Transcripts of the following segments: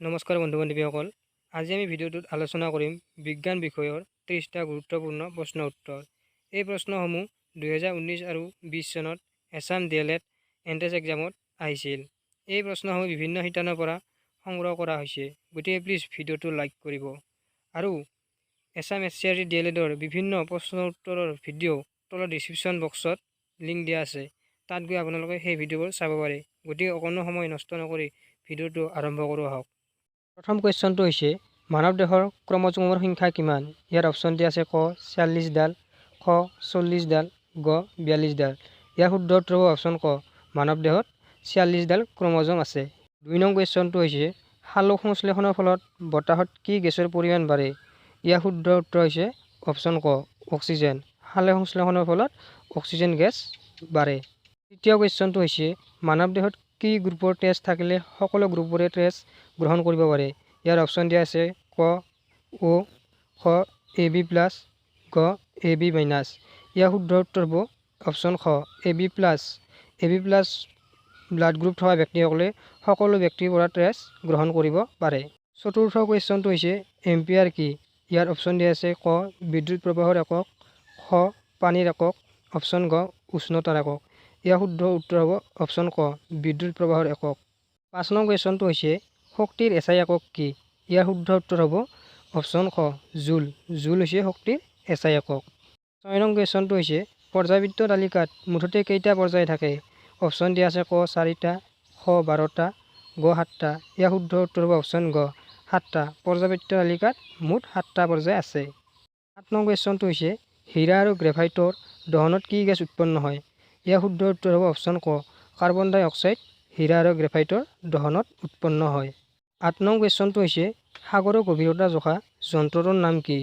নমস্কাৰ বন্ধু বান্ধৱীসকল, আজি আমি ভিডিঅ'টোত আলোচনা কৰিম বিজ্ঞান বিষয়ৰ 30টা গুৰুত্বপূৰ্ণ প্ৰশ্ন উত্তৰ। এই প্ৰশ্নসমূহ 2019 আৰু 20 চনত এছাম DLED এন্ট্ৰেন্স এক্সামত আহিছিল। এই প্ৰশ্নসমূহ বিভিন্ন শিতানৰ পৰা সংগ্ৰহ কৰা হৈছে, গতিকে প্লিজ ভিডিঅ'টো লাইক কৰিব। আৰু এছাম SCRT DLEDৰ বিভিন্ন প্ৰশ্ন উত্তৰৰ ভিডিঅ' তলৰ ডিছক্ৰিপশ্যন বক্সত লিংক দিয়া আছে, তাত গৈ আপোনালোকে সেই ভিডিঅ'বোৰ চাব পাৰে। গতিকে অকণো সময় নষ্ট নকৰি ভিডিঅ'টো আৰম্ভ কৰোঁ আহক। প্ৰথম কুৱেশ্যনটো হৈছে মানৱ দেহৰ ক্ৰমজোমৰ সংখ্যা কিমান? ইয়াৰ অপশ্যন দিয়া আছে ক 46 ডাল, খ 40 ডাল, গ 42 ডাল। ইয়াৰ শুদ্ধ উত্তৰ হ'ব অপশ্যন ক, মানৱ দেহত 46 ডাল ক্ৰমজম আছে। 2 নং কুৱেশ্যনটো হৈছে সালোক সংশ্লেষণৰ ফলত বতাহত কি গেছৰ পৰিমাণ বাঢ়ে? ইয়াৰ শুদ্ধ উত্তৰ হৈছে অপশ্যন ক, অক্সিজেন। সালোক সংশ্লেষণৰ ফলত অক্সিজেন গেছ বাঢ়ে। তৃতীয় কুৱেশ্যনটো হৈছে মানৱ দেহত কি গ্ৰুপৰ তেজ থাকিলে সকলো গ্ৰুপৰে তেজ গ্ৰহণ কৰিব পাৰে? ইয়াৰ অপশ্যন দিয়া আছে ক অ', খ AB+, গ AB-। ইয়াৰ শুদ্ধ উত্তৰ হ'ব অপশ্যন খ AB+। AB+ ব্লাড গ্ৰুপ থকা ব্যক্তিসকলে সকলো ব্যক্তিৰ পৰা তেজ গ্ৰহণ কৰিব পাৰে। চতুৰ্থ কুৱেশ্যনটো হৈছে এম্পিয়াৰ কি? ইয়াৰ অপশ্যন দিয়া আছে ক বিদ্যুৎ প্ৰবাহৰ একক, খ পানীৰ একক, অপশ্যন গ উষ্ণতাৰ একক। ইয়াৰ শুদ্ধ উত্তৰ হ'ব অপশ্যন ক বিদ্যুৎ প্ৰবাহৰ একক। 5 নং কুৱেশ্যনটো হৈছে শক্তিৰ এছআই একক কি? ইয়াৰ শুদ্ধ উত্তৰ হ'ব অপশ্যন খ জুল। জুল হৈছে শক্তিৰ এছআই একক। 6 নং কুৱেশ্যনটো হৈছে পৰ্যায়বৃত্ত তালিকাত মুঠতে কেইটা পৰ্যায় থাকে? অপশ্যন দিয়া আছে ক 4টা, খ 12টা, গ 7টা। ইয়াৰ শুদ্ধ উত্তৰ হ'ব অপশ্যন গ 7টা। পৰ্যায়বৃত্ত তালিকাত মুঠ 7টা পৰ্যায় আছে। 8 নং কুৱেশ্যনটো হৈছে হীৰা আৰু গ্ৰেফাইটৰ দহনত কি গেছ উৎপন্ন হয়? ইয়াৰ শুদ্ধ উত্তৰ হ'ব অপশ্যন ক কাৰ্বন ডাই অক্সাইড হীৰা আৰু গ্ৰেফাইটৰ দহনত উৎপন্ন হয়। 8 নং কুৱেশ্যনটো হৈছে সাগৰৰ গভীৰতা জোখা যন্ত্ৰটোৰ নাম কি?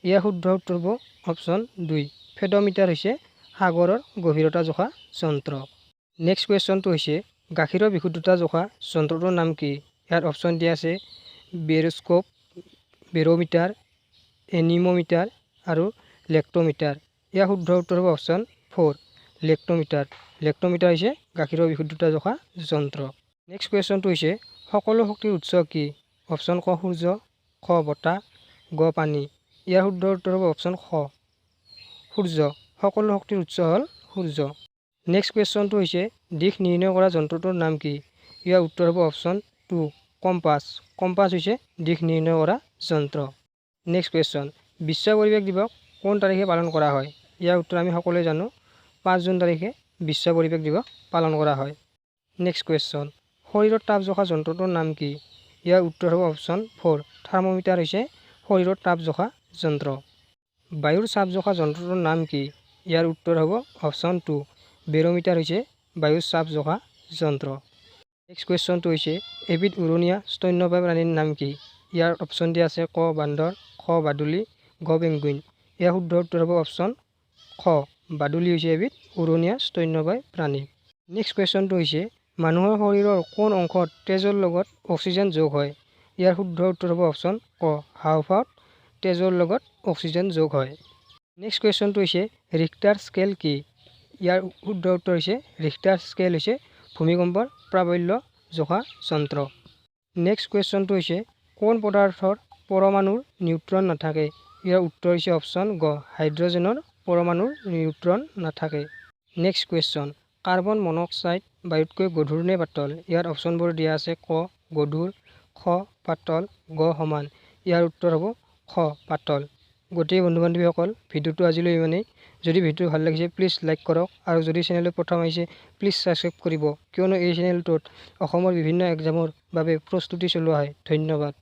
ইয়াৰ শুদ্ধ উত্তৰ হ'ব অপশ্যন 2 ফেডোমিটাৰ হৈছে সাগৰৰ গভীৰতা জোখা যন্ত্ৰ। নেক্সট কুৱেশ্যনটো হৈছে গাখীৰৰ বিশুদ্ধতা জোখা যন্ত্ৰটোৰ নাম কি? ইয়াত অপশ্যন দিয়া আছে বেৰস্কোপ, বেৰোমিটাৰ, এনিমোমিটাৰ আৰু লেক্টোমিটাৰ। ইয়াৰ শুদ্ধ উত্তৰ হ'ব অপশ্যন 4 লেক্টোমিটাৰ। লেক্টোমিটাৰ হৈছে গাখীৰৰ বিশুদ্ধতা জোখা যন্ত্ৰ। নেক্সট কুৱেশ্যনটো হৈছে সকলো শক্তিৰ উৎস কি? অপশ্যন ক সূৰ্য, খ বতাহ, গ পানী। ইয়াৰ শুদ্ধ উত্তৰ হ'ব অপশ্যন খ সূৰ্য। সকলো শক্তিৰ উৎস হ'ল সূৰ্য। নেক্সট কুৱেশ্যনটো হৈছে দিশ নিৰ্ণয় কৰা যন্ত্ৰটোৰ নাম কি? ইয়াৰ উত্তৰ হ'ব অপশ্যন 2 কম্পাছ। কম্পাছ হৈছে দিশ নিৰ্ণয় কৰা যন্ত্ৰ। নেক্সট কুৱেশ্যন বিশ্ব পৰিৱেশ দিৱস কোন তাৰিখে পালন কৰা হয়? ইয়াৰ উত্তৰ আমি সকলোৱে জানো 5 জুন তাৰিখে বিশ্ব পৰিৱেশ দিৱস পালন কৰা হয়। নেক্সট কুৱেশ্যন শৰীৰৰ তাপ জোখা যন্ত্ৰটোৰ নাম কি? ইয়াৰ উত্তৰ হ'ব অপশ্যন 4 থাৰ্মোমিটাৰ হৈছে শৰীৰৰ তাপ জোখা যন্ত্ৰ। বায়ুৰ চাপ জোখা যন্ত্ৰটোৰ নাম কি? ইয়াৰ উত্তৰ হ'ব অপশ্যন 2 বেৰোমিটাৰ হৈছে বায়ুৰ চাপ জোখা যন্ত্ৰ। নেক্সট কুৱেশ্যনটো হৈছে এবিধ উৰণীয়া স্তন্যপায়ী প্ৰাণীৰ নাম কি? ইয়াৰ অপশ্যন দিয়া আছে ক বান্দৰ, খ বাদুলি, গ পেংগুইন। ইয়াৰ শুদ্ধ উত্তৰ হ'ব অপশ্যন খ বাদুলি হৈছে এবিধ উৰণীয়া স্তন্যপায়ী প্ৰাণী। নেক্সট কুৱেশ্যনটো হৈছে মানুহৰ শৰীৰৰ কোন অংশত তেজৰ লগত অক্সিজেন যোগ হয়? ইয়াৰ শুদ্ধ উত্তৰ হ'ব অপশ্যন ক হাঁওফাঁওত তেজৰ লগত অক্সিজেন যোগ হয়। নেক্সট কুৱেশ্যনটো হৈছে ৰিক্টাৰ স্কেল কি? ইয়াৰ শুদ্ধ উত্তৰ হৈছে ৰিক্টাৰ স্কেল হৈছে ভূমিকম্পৰ প্ৰাবল্য জোখা যন্ত্ৰ। নেক্সট কুৱেশ্যনটো হৈছে কোন পদাৰ্থৰ পৰমাণুৰ নিউট্ৰন নাথাকে? ইয়াৰ উত্তৰ হৈছে অপশ্যন গ হাইড্ৰজেনৰ পৰমাণুৰ নিউট্ৰন নাথাকে। নেক্সট কুৱেশ্যন কাৰ্বন মনক্সাইড বায়ুতকৈ গধুৰ নে পাতল? ইয়াৰ অপশ্যনবোৰ দিয়া আছে ক গধুৰ, খ পাতল, গ সমান। ইয়াৰ উত্তৰ হ'ব খ পাতল। গতিকে বন্ধু বান্ধৱীসকল ভিডিঅ'টো আজিলৈ ইমানেই। যদি ভিডিঅ'টো ভাল লাগিছে প্লিজ লাইক কৰক, আৰু যদি চেনেলটো প্ৰথম আহিছে প্লিজ ছাবস্ক্ৰাইব কৰিব, কিয়নো এই চেনেলটোত অসমৰ বিভিন্ন এক্সামৰ বাবে প্ৰস্তুতি চলোৱা হয়। ধন্যবাদ।